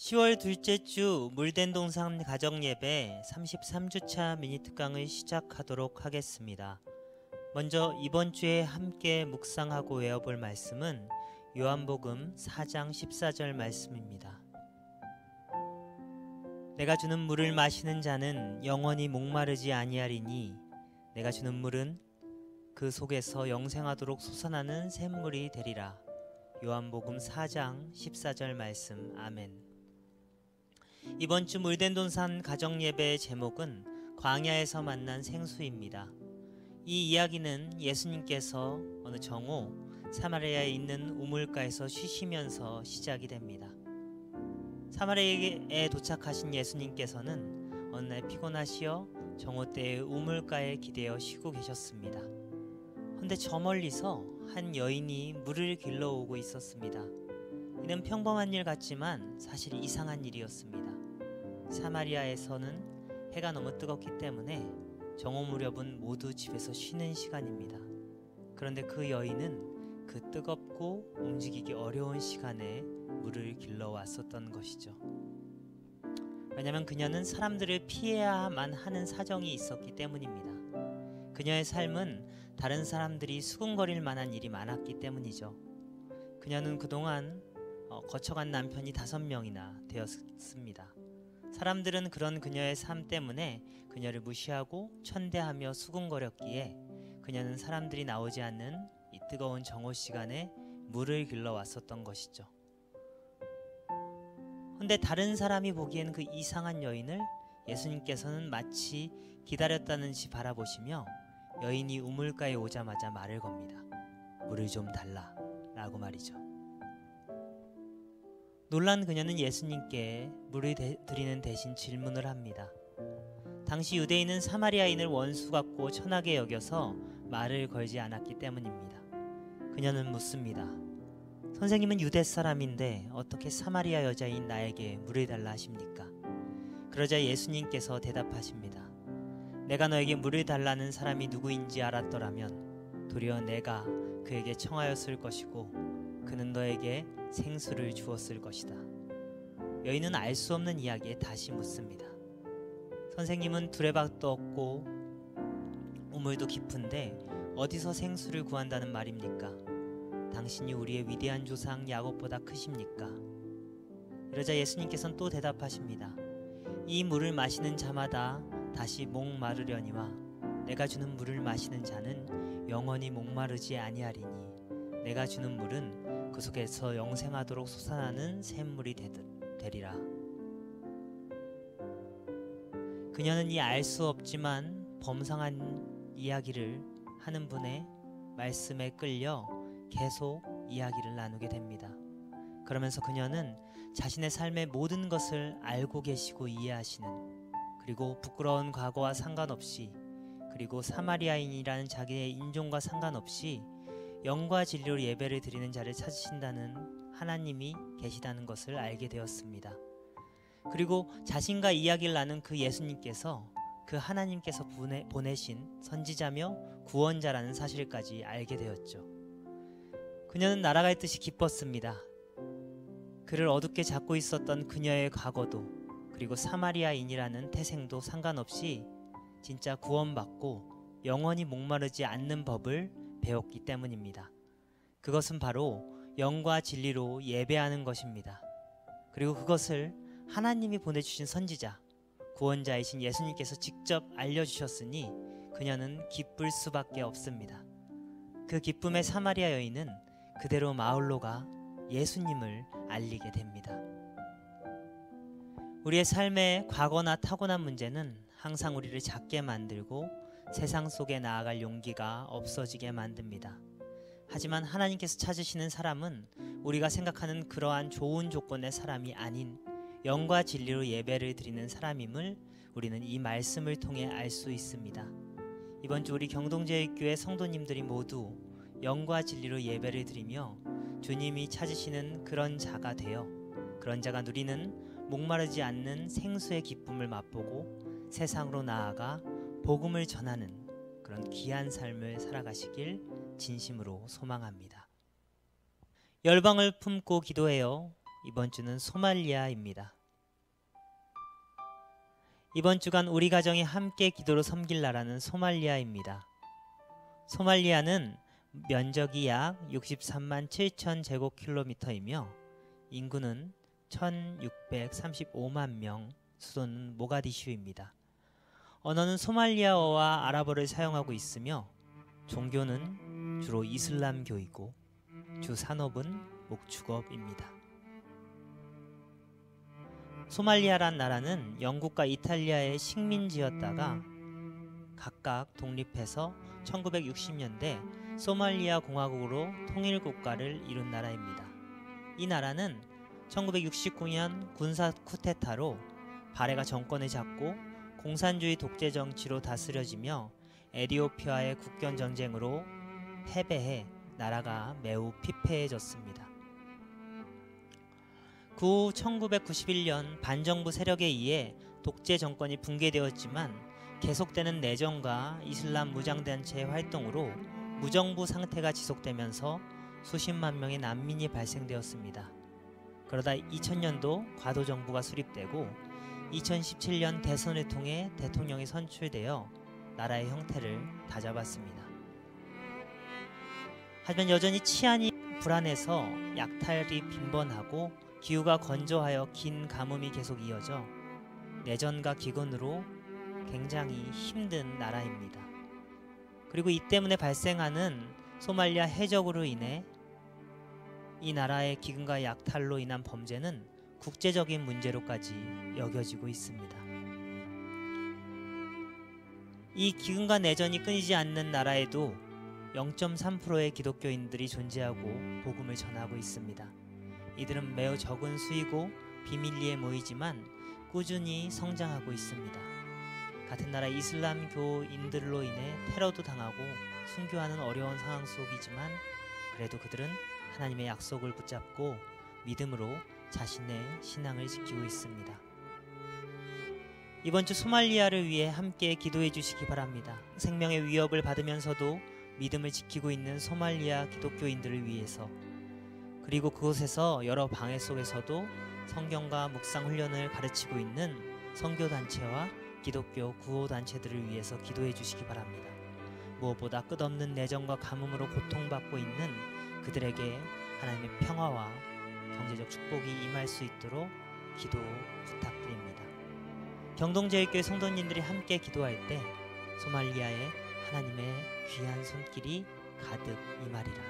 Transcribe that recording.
10월 둘째 주 물된 동산 가정예배 33주차 미니 특강을 시작하도록 하겠습니다. 먼저 이번 주에 함께 묵상하고 외워볼 말씀은 요한복음 4장 14절 말씀입니다. 내가 주는 물을 마시는 자는 영원히 목마르지 아니하리니 내가 주는 물은 그 속에서 영생하도록 솟아나는 샘물이 되리라. 요한복음 4장 14절 말씀. 아멘. 이번 주 물된 동산 가정예배의 제목은 광야에서 만난 생수입니다. 이 이야기는 예수님께서 어느 정오 사마리아에 있는 우물가에서 쉬시면서 시작이 됩니다. 사마리아에 도착하신 예수님께서는 어느 날 피곤하시어 정오 때에 우물가에 기대어 쉬고 계셨습니다. 그런데 저 멀리서 한 여인이 물을 길러오고 있었습니다. 이는 평범한 일 같지만 사실 이상한 일이었습니다. 사마리아에서는 해가 너무 뜨겁기 때문에 정오 무렵은 모두 집에서 쉬는 시간입니다. 그런데 그 여인은 그 뜨겁고 움직이기 어려운 시간에 물을 길러왔었던 것이죠. 왜냐하면 그녀는 사람들을 피해야만 하는 사정이 있었기 때문입니다. 그녀의 삶은 다른 사람들이 수군거릴 만한 일이 많았기 때문이죠. 그녀는 그동안 거쳐간 남편이 5명이나 되었습니다. 사람들은 그런 그녀의 삶 때문에 그녀를 무시하고 천대하며 수군거렸기에 그녀는 사람들이 나오지 않는 이 뜨거운 정오 시간에 물을 길러왔었던 것이죠. 그런데 다른 사람이 보기엔 그 이상한 여인을 예수님께서는 마치 기다렸다는 듯이 바라보시며 여인이 우물가에 오자마자 말을 겁니다. 물을 좀 달라 라고 말이죠. 놀란 그녀는 예수님께 물을 드리는 대신 질문을 합니다. 당시 유대인은 사마리아인을 원수 같고 천하게 여겨서 말을 걸지 않았기 때문입니다. 그녀는 묻습니다. 선생님은 유대 사람인데 어떻게 사마리아 여자인 나에게 물을 달라 하십니까? 그러자 예수님께서 대답하십니다. 내가 너에게 물을 달라는 사람이 누구인지 알았더라면 도리어 내가 그에게 청하였을 것이고 그는 너에게 생수를 주었을 것이다. 여인은 알 수 없는 이야기에 다시 묻습니다. 선생님은 두레박도 없고 우물도 깊은데 어디서 생수를 구한다는 말입니까? 당신이 우리의 위대한 조상 야곱보다 크십니까? 이러자 예수님께서는 또 대답하십니다. 이 물을 마시는 자마다 다시 목마르려니와 내가 주는 물을 마시는 자는 영원히 목마르지 아니하리니 내가 주는 물은 그 속에서 영생하도록 솟아나는 샘물이 되리라. 그녀는 이 알 수 없지만 범상한 이야기를 하는 분의 말씀에 끌려 계속 이야기를 나누게 됩니다. 그러면서 그녀는 자신의 삶의 모든 것을 알고 계시고 이해하시는, 그리고 부끄러운 과거와 상관없이, 그리고 사마리아인이라는 자기의 인종과 상관없이 영과 진리로 예배를 드리는 자를 찾으신다는 하나님이 계시다는 것을 알게 되었습니다. 그리고 자신과 이야기를 나눈 그 예수님께서 그 하나님께서 보내신 선지자며 구원자라는 사실까지 알게 되었죠. 그녀는 날아갈 듯이 기뻤습니다. 그를 어둡게 잡고 있었던 그녀의 과거도 그리고 사마리아인이라는 태생도 상관없이 진짜 구원받고 영원히 목마르지 않는 법을 배웠기 때문입니다. 그것은 바로 영과 진리로 예배하는 것입니다. 그리고 그것을 하나님이 보내주신 선지자, 구원자이신 예수님께서 직접 알려주셨으니 그녀는 기쁠 수밖에 없습니다. 그 기쁨의 사마리아 여인은 그대로 마을로 가 예수님을 알리게 됩니다. 우리의 삶의 과거나 타고난 문제는 항상 우리를 작게 만들고 세상 속에 나아갈 용기가 없어지게 만듭니다. 하지만 하나님께서 찾으시는 사람은 우리가 생각하는 그러한 좋은 조건의 사람이 아닌 영과 진리로 예배를 드리는 사람임을 우리는 이 말씀을 통해 알 수 있습니다. 이번 주 우리 경동제일교회 성도님들이 모두 영과 진리로 예배를 드리며 주님이 찾으시는 그런 자가 되어 그런 자가 누리는 목마르지 않는 생수의 기쁨을 맛보고 세상으로 나아가 복음을 전하는 그런 귀한 삶을 살아가시길 진심으로 소망합니다. 열방을 품고 기도해요. 이번 주는 소말리아입니다. 이번 주간 우리 가정이 함께 기도로 섬길 나라는 소말리아입니다. 소말리아는 면적이 약 63만 7천 제곱킬로미터이며 인구는 1635만 명, 수도는 모가디슈입니다. 언어는 소말리아어와 아랍어를 사용하고 있으며 종교는 주로 이슬람교이고 주 산업은 목축업입니다. 소말리아란 나라는 영국과 이탈리아의 식민지였다가 각각 독립해서 1960년대 소말리아 공화국으로 통일국가를 이룬 나라입니다. 이 나라는 1969년 군사 쿠데타로 바레가 정권을 잡고 공산주의 독재 정치로 다스려지며 에티오피아의 국경 전쟁으로 패배해 나라가 매우 피폐해졌습니다. 그 후 1991년 반정부 세력에 의해 독재 정권이 붕괴되었지만 계속되는 내전과 이슬람 무장단체의 활동으로 무정부 상태가 지속되면서 수십만 명의 난민이 발생되었습니다. 그러다 2000년도 과도정부가 수립되고 2017년 대선을 통해 대통령이 선출되어 나라의 형태를 다잡았습니다. 하지만 여전히 치안이 불안해서 약탈이 빈번하고 기후가 건조하여 긴 가뭄이 계속 이어져 내전과 기근으로 굉장히 힘든 나라입니다. 그리고 이 때문에 발생하는 소말리아 해적으로 인해 이 나라의 기근과 약탈로 인한 범죄는 국제적인 문제로까지 여겨지고 있습니다. 이 기근과 내전이 끊이지 않는 나라에도 0.3%의 기독교인들이 존재하고 복음을 전하고 있습니다. 이들은 매우 적은 수이고 비밀리에 모이지만 꾸준히 성장하고 있습니다. 같은 나라 이슬람교인들로 인해 테러도 당하고 순교하는 어려운 상황 속이지만 그래도 그들은 하나님의 약속을 붙잡고 믿음으로 자신의 신앙을 지키고 있습니다. 이번 주 소말리아를 위해 함께 기도해 주시기 바랍니다. 생명의 위협을 받으면서도 믿음을 지키고 있는 소말리아 기독교인들을 위해서, 그리고 그곳에서 여러 방해 속에서도 성경과 묵상 훈련을 가르치고 있는 선교단체와 기독교 구호단체들을 위해서 기도해 주시기 바랍니다. 무엇보다 끝없는 내전과 가뭄으로 고통받고 있는 그들에게 하나님의 평화와 경제적 축복이 임할 수 있도록 기도 부탁드립니다. 경동제일교회 성도님들이 함께 기도할 때 소말리아에 하나님의 귀한 손길이 가득 임하리라.